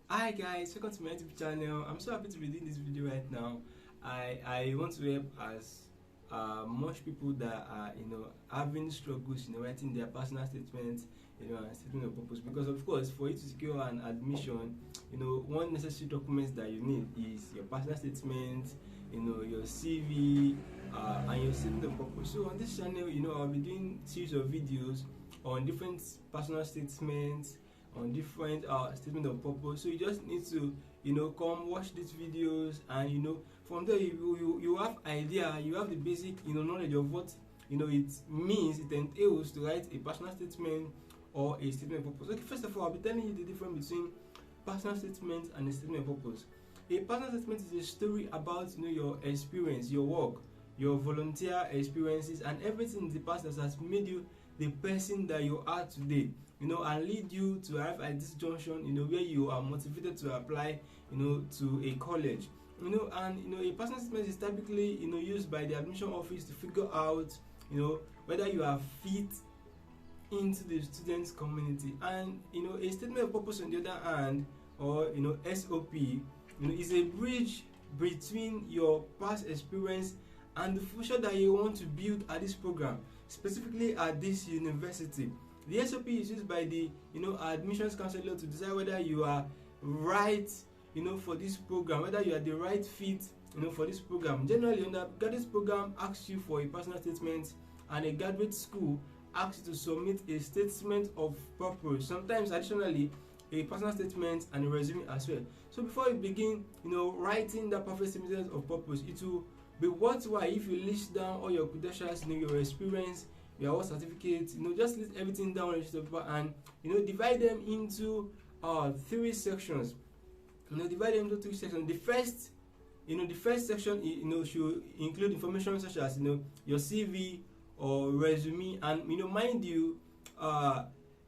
Hi guys, welcome to my YouTube channel. I'm so happy to be doing this video right now. I want to help as much people that are having struggles writing their personal statements and statement of purpose, because of course for you to secure an admission, one necessary document that you need is your personal statement, your CV, and your statement of purpose. So on this channel, I'll be doing series of videos on different personal statements, on different statement of purpose. So you just need to come watch these videos, and from there you have idea, you have the basic knowledge of what it means, it entails to write a personal statement or a statement of purpose. Okay, first of all, I'll be telling you the difference between personal statement and a statement of purpose. A personal statement is a story about your experience, your work, your volunteer experiences, and everything in the past that has made you the person that you are today, and lead you to arrive at this junction, where you are motivated to apply, to a college, and a personal statement is typically, used by the admission office to figure out, whether you are fit into the students community. And a statement of purpose, on the other hand, or SOP, is a bridge between your past experience and the future that you want to build at this program, specifically at this university. The SOP is used by the admissions counselor to decide whether you are right for this program, whether you are the right fit for this program. Generally, undergraduate program asks you for a personal statement, and a graduate school asks you to submit a statement of purpose, sometimes additionally a personal statement and a resume as well. So before you begin writing that perfect statement of purpose, it will be worthwhile if you list down all your credentials, your experience, your award certificates, just list everything down on a sheet of paper, and divide them into three sections. Divide them into three sections. The first section should include information such as your CV or resume, and mind you,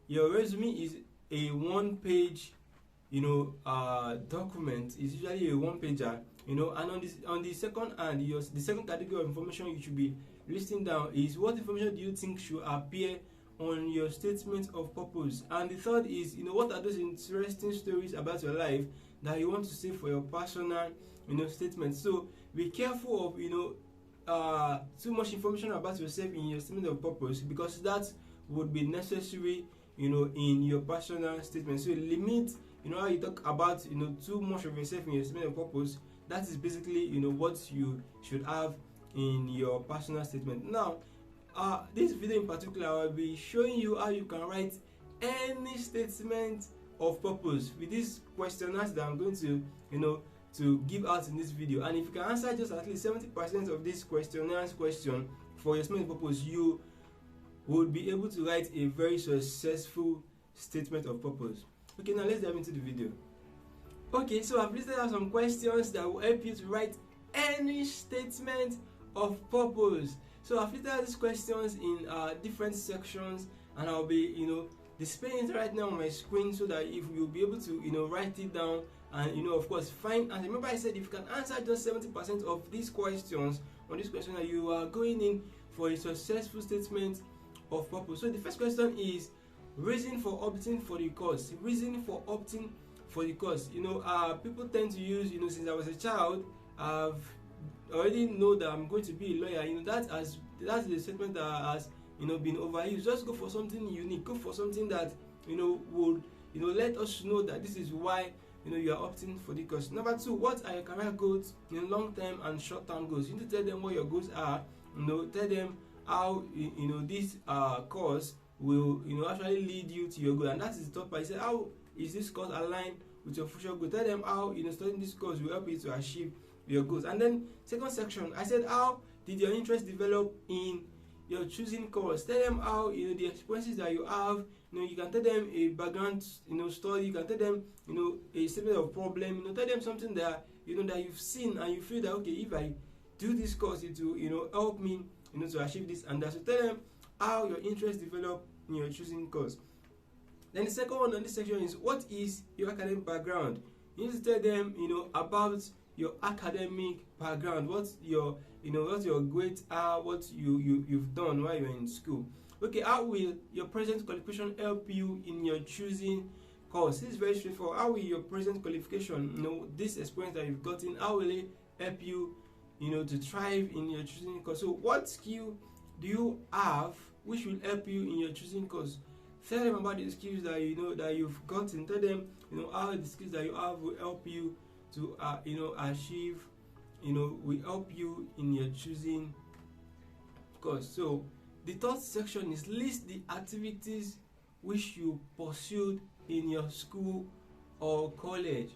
your resume is a one-page document. Is usually a one-pager, and on the second hand, the second category of information you should be listing down is what information do you think should appear on your statement of purpose. And the third is what are those interesting stories about your life that you want to say for your personal statement. So be careful of too much information about yourself in your statement of purpose, because that would be necessary in your personal statement. So limit how you talk about too much of yourself in your statement of purpose. That is basically what you should have in your personal statement. Now this video in particular, I will be showing you how you can write any statement of purpose with these questionnaires that I'm going to give out in this video. And if you can answer just at least 70% of this questionnaires question for your statement of purpose, you would be able to write a very successful statement of purpose. Okay, now let's dive into the video. Okay, so I've listed out some questions that will help you to write any statement of purpose. So I've listed out these questions in different sections, and I'll be displaying it right now on my screen so that if you'll be able to write it down and of course find. And remember, I said if you can answer just 70% of these questions on this question, that you are going in for a successful statement of purpose. So the first question is reason for opting for the course. Reason for opting for the course. People tend to use since I was a child, I've already know that I'm going to be a lawyer. That's the statement that has been overused. Just go for something unique. Go for something that would let us know that this is why you are opting for the course. Number two, what are your career goals in long term and short term goals? You need to tell them what your goals are. Tell them how this course will actually lead you to your goal. And that is the top part. You say, how is this course aligned with your future goal? Tell them how studying this course will help you to achieve your goals. And then second section, I said, how did your interest develop in your choosing course? Tell them how the experiences that you have. You can tell them a background story. You can tell them a statement of problem. Tell them something that that you've seen and you feel that, okay, if I do this course, it will help me to achieve this and that. So tell them how your interest developed in your choosing course. Then the second one on this section is, what is your academic background? You need to tell them about your academic background, what your grades are, what you've done while you're in school. Okay, how will your present qualification help you in your choosing course. This is very straightforward. How will your present qualification, this experience that you've gotten, how will it help you, to thrive in your choosing course? So what skill do you have which will help you in your choosing course? Tell them about the skills that that you've gotten. Tell them how the skills that you have will help you to achieve, will help you in your choosing course. So the third section is list the activities which you pursued in your school or college.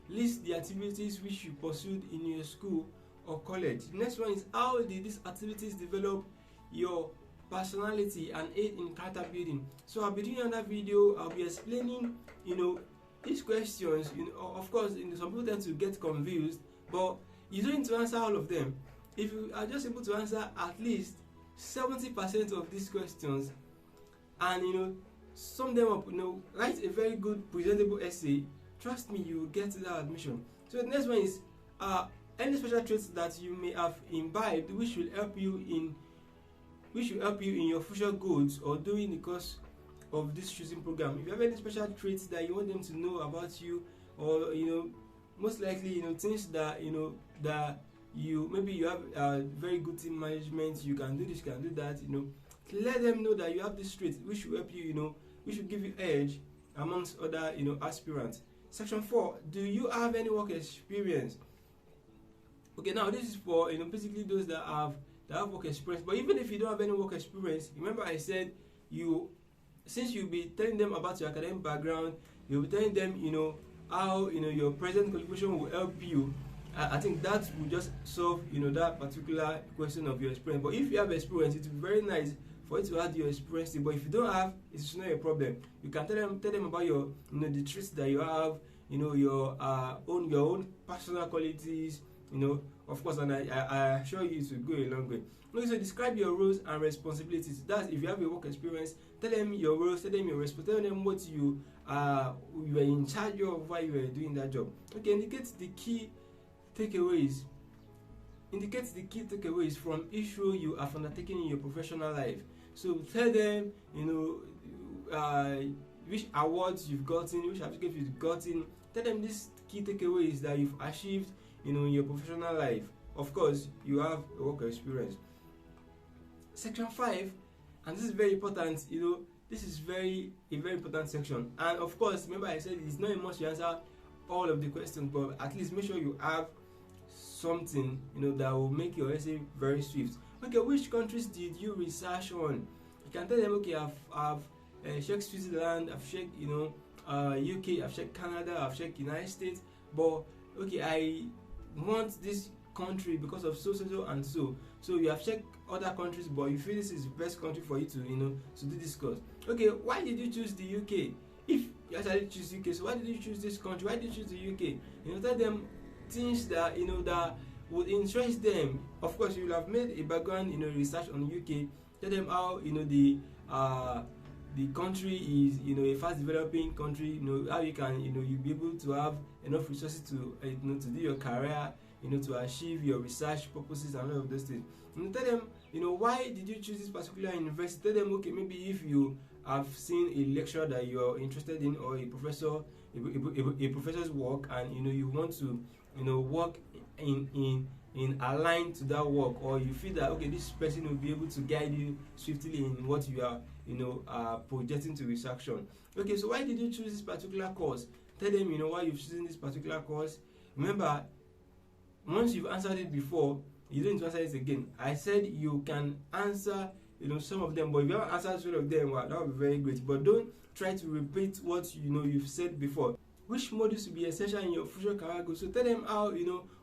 List the activities which you pursued in your school or college. The next one is how did these activities develop your personality and aid in character building. So I'll be doing another video. I'll be explaining these questions. Of course, some people tend to get confused, but you don't need to answer all of them. If you are just able to answer at least 70% of these questions, and sum them up, write a very good presentable essay, trust me, you will get that admission. So the next one is any special traits that you may have imbibed which will help you in your future goals or during the course of this choosing program. If you have any special traits that you want them to know about you, or most likely things that that maybe you have very good team management, you can do this, you can do that, let them know that you have this trait which will help you, which will give you edge amongst other aspirants. Section 4, do you have any work experience? Okay, now this is for basically those that have work experience. But even if you don't have any work experience, remember I said since you'll be telling them about your academic background, you'll be telling them how your present qualification will help you. I think that will just solve that particular question of your experience. But if you have experience, it will be very nice for you to add your experience. But if you don't have, it's not a problem. You can tell them about your the traits that you have, your own personal qualities, of course, and I assure you it will go a long way. Okay, so describe your roles and responsibilities. That's if you have a work experience, tell them your roles, tell them your responsibilities, tell them what you were in charge of while you were doing that job. Okay, indicate the key takeaways. Indicate the key takeaways from each role you have undertaken in your professional life. So tell them, which awards you've gotten, which certificates you've gotten. Tell them these key takeaways that you've achieved, in your professional life. Of course, you have a work experience. Section 5, and this is very important. This is a very important section. And of course, remember I said it's not a must to answer all of the questions, but at least make sure you have something that will make your essay very swift. Okay, which countries did you research on? You can tell them, okay, I've checked Switzerland, I've checked UK, I've checked Canada, I've checked United States, but okay, I want this country because of so and so. So you have checked other countries, but you feel this is the best country for you to to do this course. Okay, why did you choose the UK? If you actually choose UK, so why did you choose this country? Why did you choose the UK? Tell them things that that would interest them. Of course, you will have made a background research on the UK. Tell them how the country is a fast developing country. How you can you'll be able to have enough resources to to do your career, to achieve your research purposes and all of those things. Tell them why did you choose this particular university. Tell them, okay, maybe if you have seen a lecturer that you're interested in, or a professor's work, and you want to work in align to that work, or you feel that okay, this person will be able to guide you swiftly in what you are projecting to research on. Okay, so why did you choose this particular course? Tell them why you've chosen this particular course. Remember, once you've answered it before, you don't need to answer it again. I said you can answer some of them, but if you haven't answered all of them, well, that would be very great. But don't try to repeat what you've said before. Which modules will be essential in your future career goals? So tell them how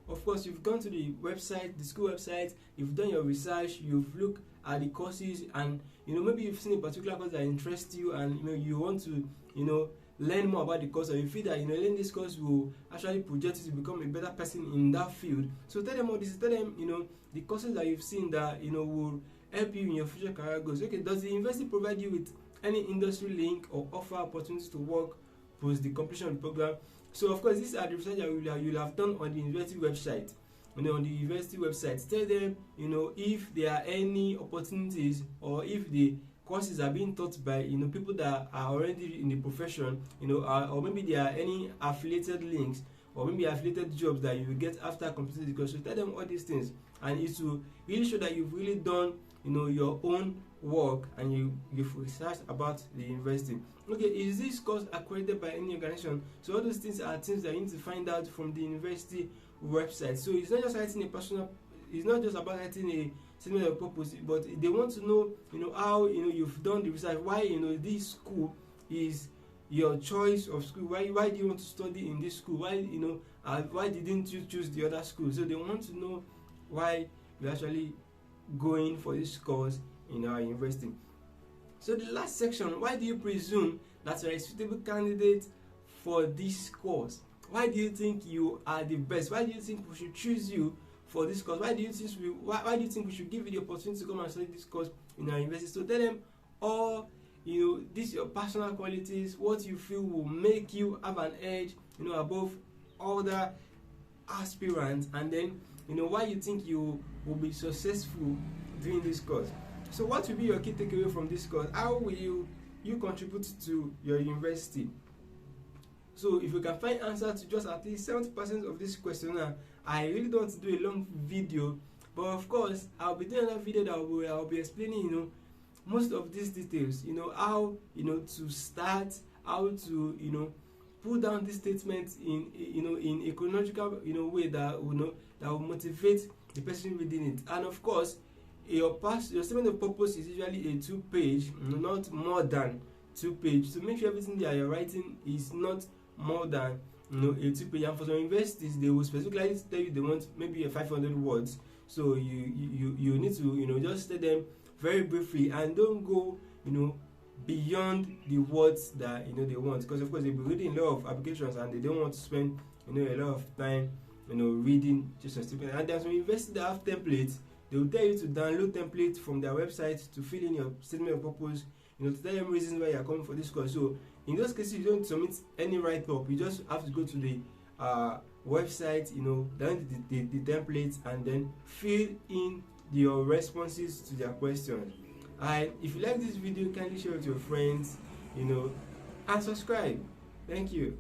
of course you've gone to the website, the school website, you've done your research, you've looked at the courses, and maybe you've seen a particular course that interests you, and you want to learn more about the course, or you feel that learning this course will actually project you to become a better person in that field. So tell them all this. Tell them the courses that you've seen that will help you in your future career goals. Okay, does the university provide you with any industry link or offer opportunities to work post the completion of the program? So of course, these are the research that you'll have done on the university website. On the university website, tell them if there are any opportunities, or if the courses are being taught by people that are already in the profession, or maybe there are any affiliated links or maybe affiliated jobs that you will get after completing the course. So tell them all these things, and it will really show that you've really done your own work and you've researched about the university. Okay, is this course accredited by any organization? So all those things are things that you need to find out from the university website. So it's not just writing it's not just about writing a statement of purpose, but they want to know how you've done the research, why this school is your choice of school, why do you want to study in this school, why didn't you choose the other school. So they want to know why you're actually going for this course in our university. So the last section, why do you presume that you're a suitable candidate for this course? Why do you think you are the best? Why do you think we should choose you for this course? Why do you think we should give you the opportunity to come and study this course in our university? So tell them all these your personal qualities, what you feel will make you have an edge above other aspirants, and then why you think you will be successful doing this course. So what will be your key takeaway from this course? How will you contribute to your university? So if you can find answer to just at least 70% of this questionnaire, I really don't want to do a long video, but of course I'll be doing another video that I'll be explaining most of these details, how to start, how to put down this statement in a chronological way that will motivate the person reading it. And of course your statement of purpose is usually a 2-page, not more than 2-page. So make sure everything that you're writing is not more than a 2-page. And for some universities, they will specifically tell you they want maybe a 500 words. So you need to just say them very briefly, and don't go beyond the words that they want, because of course they'll be reading a lot of applications and they don't want to spend a lot of time reading just a statement. And there's some universities that have templates. They will tell you to download templates from their website to fill in your statement of purpose, to tell them reasons why you are coming for this course. So in those cases, you don't submit any write-up. You just have to go to the website, download the templates, and then fill in your responses to their questions. And if you like this video, kindly share it with your friends, and subscribe. Thank you.